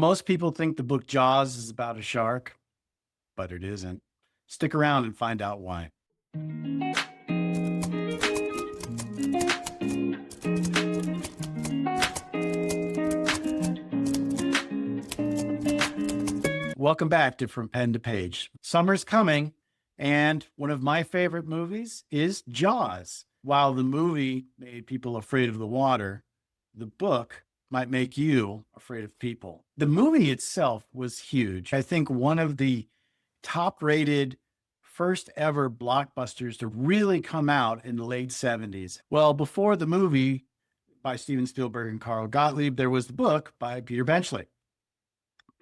Most people think the book Jaws is about a shark, but it isn't. Stick around and find out why. Welcome back to From Pen to Page. Summer's coming, and one of my favorite movies is Jaws. While the movie made people afraid of the water, the book might make you afraid of people. The movie itself was huge. I think one of the top-rated first ever blockbusters to really come out in the late 70s. Well, before the movie by Steven Spielberg and Carl Gottlieb, there was the book by Peter Benchley.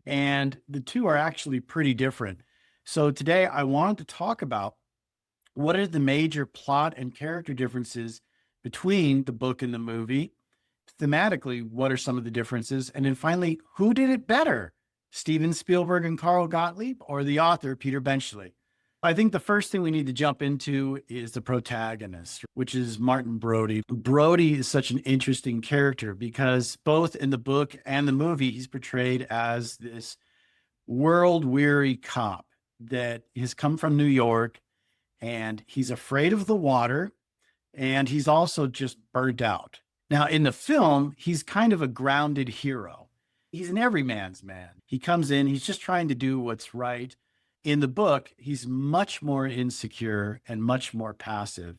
And the two are actually pretty different. So today I wanted to talk about what are the major plot and character differences between the book and the movie. Thematically, what are some of the differences? And then finally, who did it better? Steven Spielberg and Carl Gottlieb, or the author, Peter Benchley? I think the first thing we need to jump into is the protagonist, which is Martin Brody. Brody is such an interesting character because both in the book and the movie, he's portrayed as this world-weary cop that has come from New York, and he's afraid of the water, and he's also just burnt out. Now, in the film, he's kind of a grounded hero. He's an everyman's man. He comes in, he's just trying to do what's right. In the book, he's much more insecure and much more passive.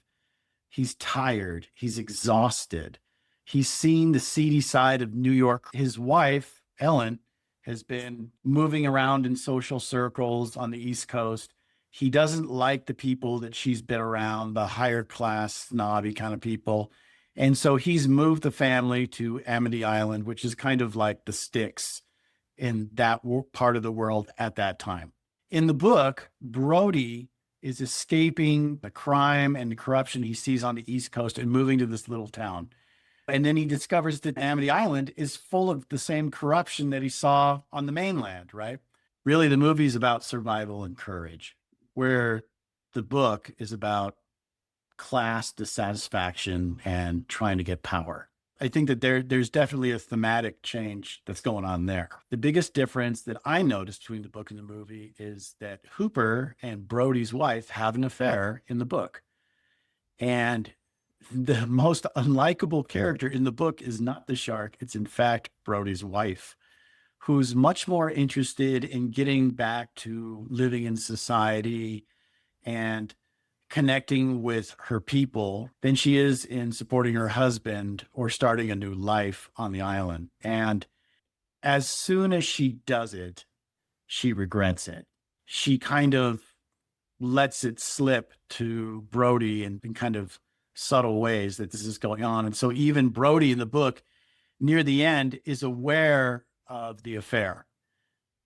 He's tired. He's exhausted. He's seen the seedy side of New York. His wife, Ellen, has been moving around in social circles on the East Coast. He doesn't like the people that she's been around, the higher class, snobby kind of people. And so he's moved the family to Amity Island, which is kind of like the sticks in that part of the world at that time. In the book, Brody is escaping the crime and the corruption he sees on the East Coast and moving to this little town. And then he discovers that Amity Island is full of the same corruption that he saw on the mainland, right? Really, the movie is about survival and courage, where the book is about class dissatisfaction and trying to get power. I think that there's definitely a thematic change that's going on there. The biggest difference that I noticed between the book and the movie is that Hooper and Brody's wife have an affair in the book. And the most unlikable character in the book is not the shark. It's in fact Brody's wife, who's much more interested in getting back to living in society and connecting with her people than she is in supporting her husband or starting a new life on the island. And as soon as she does it, she regrets it. She kind of lets it slip to Brody in kind of subtle ways that this is going on. And so even Brody in the book near the end is aware of the affair.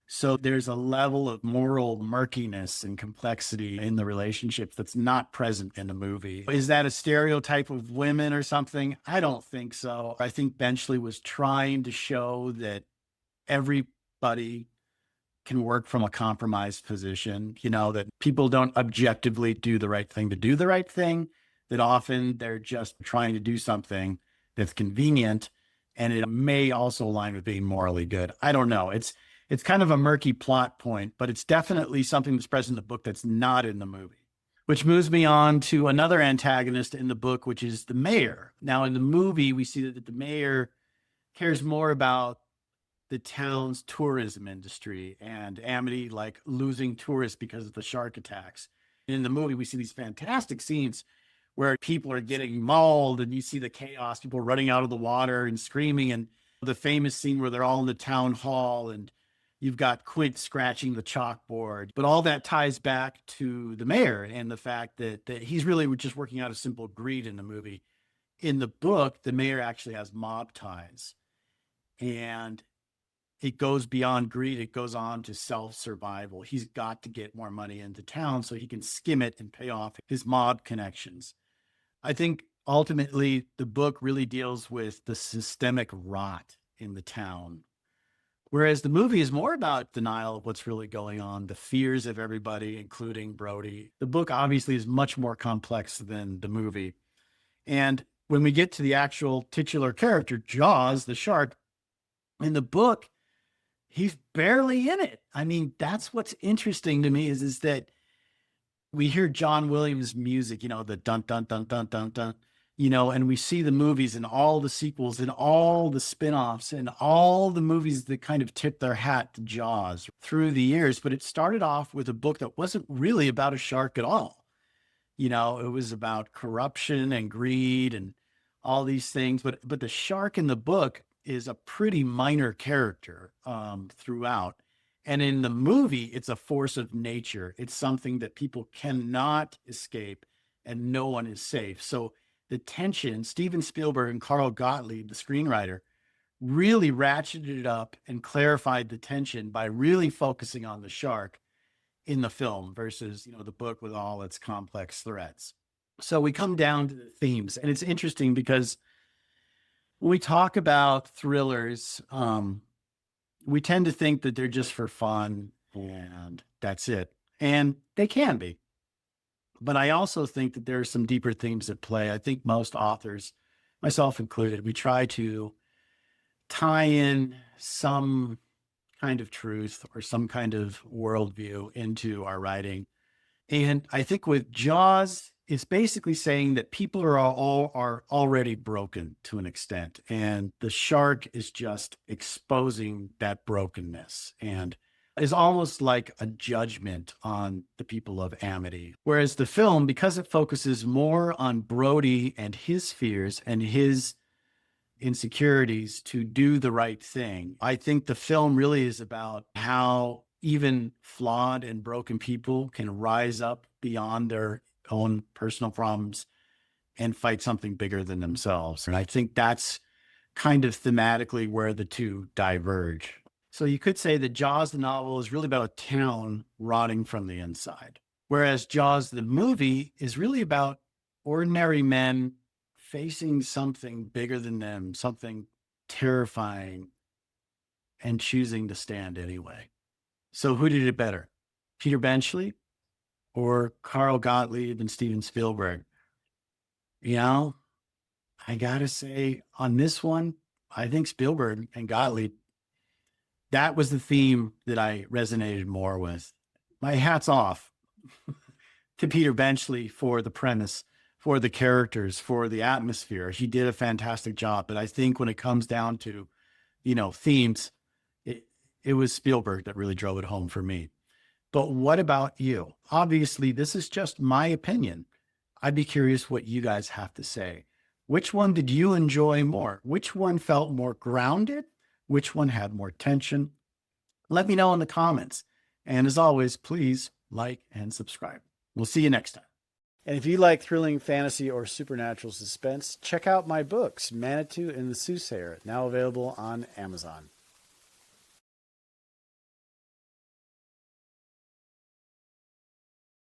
So there's a level of moral murkiness and complexity in the relationship that's not present in the movie. Is that a stereotype of women or something? I don't think so. I think Benchley was trying to show that everybody can work from a compromised position, that people don't objectively do the right thing to do the right thing, that often they're just trying to do something that's convenient, and it may also align with being morally good. I don't know. It's kind of a murky plot point, but it's definitely something that's present in the book that's not in the movie, which moves me on to another antagonist in the book, which is the mayor. Now, in the movie, we see that the mayor cares more about the town's tourism industry and Amity like losing tourists because of the shark attacks. In the movie, we see these fantastic scenes where people are getting mauled and you see the chaos, people running out of the water and screaming, and the famous scene where they're all in the town hall and you've got Quint scratching the chalkboard. But all that ties back to the mayor and the fact that he's really just working out of simple greed in the movie. In the book, the mayor actually has mob ties. And it goes beyond greed. It goes on to self-survival. He's got to get more money into town so he can skim it and pay off his mob connections. I think ultimately the book really deals with the systemic rot in the town, whereas the movie is more about denial of what's really going on, the fears of everybody, including Brody. The book obviously is much more complex than the movie. And when we get to the actual titular character, Jaws, the shark, in the book, He's barely in it. I mean, that's what's interesting to me is that we hear John Williams music, the dun dun dun dun dun dun, and we see the movies and all the sequels and all the spin-offs and all the movies that kind of tip their hat to Jaws through the years. But it started off with a book that wasn't really about a shark at all. It was about corruption and greed and all these things. But the shark in the book is a pretty minor character throughout. And in the movie, it's a force of nature. It's something that people cannot escape and no one is safe. So the tension, Steven Spielberg and Carl Gottlieb, the screenwriter, really ratcheted it up and clarified the tension by really focusing on the shark in the film versus, the book with all its complex threads. So we come down to the themes, and it's interesting because when we talk about thrillers, we tend to think that they're just for fun and that's it. And they can be. But I also think that there are some deeper themes at play. I think most authors, myself included, we try to tie in some kind of truth or some kind of worldview into our writing. And I think with Jaws, it's basically saying that people are already broken to an extent, and the shark is just exposing that brokenness and is almost like a judgment on the people of Amity. Whereas the film, because it focuses more on Brody and his fears and his insecurities to do the right thing, I think the film really is about how even flawed and broken people can rise up beyond their own personal problems and fight something bigger than themselves. And I think that's kind of thematically where the two diverge. So you could say that Jaws, the novel, is really about a town rotting from the inside, whereas Jaws, the movie, is really about ordinary men facing something bigger than them, something terrifying, and choosing to stand anyway. So who did it better, Peter Benchley or Carl Gottlieb and Steven Spielberg? I got to say on this one, I think Spielberg and Gottlieb, that was the theme that I resonated more with. My hat's off to Peter Benchley for the premise, for the characters, for the atmosphere. He did a fantastic job. But I think when it comes down to, themes, it was Spielberg that really drove it home for me. But what about you? Obviously, this is just my opinion. I'd be curious what you guys have to say. Which one did you enjoy more? Which one felt more grounded? Which one had more tension? Let me know in the comments. And as always, please like and subscribe. We'll see you next time. And if you like thrilling fantasy or supernatural suspense, check out my books, Manitou and the Soothsayer, now available on Amazon.